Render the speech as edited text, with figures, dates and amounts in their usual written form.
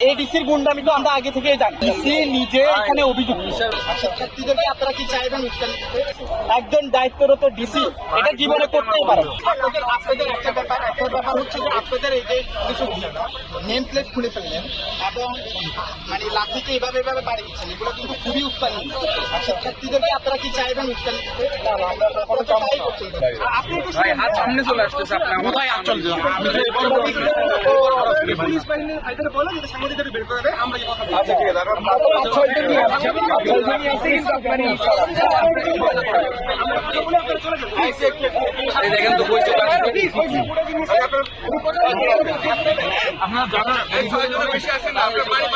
এডিসির গুন্ডামি তো আমরা আগে থেকেই জানি। ডিসি নিজে এখানে অভিযুক্ত। শিক্ষার্থীদেরকে আপনারা কি চাইবেন? একজন দায়িত্বরত ডিসি এটা জীবনে করতেই পারে। আপনাদের একটা ব্যাপার হচ্ছে যে আপনাদের এই যে নেম প্লেট খুলে ফেললেন এবং মানে লাঠিকে এভাবে বাড়ি দিচ্ছেন, এগুলো কিন্তু খুবই উস্কানি। শিক্ষার্থীদেরকে আপনারা কি চাইবেন উস্কানি? আপনি হাত সামনে চলে আসতেছে, কোথায় আচল পুলিশ বাহিনীর ভাইদের বলেন যে সাংবাদিকদের বের করে দেয়, আমরা এই কথা বলছি। দেখেন তো বই চলে আসছে, আপনারা জানান বেশি আছেন না, আপনার বাড়ি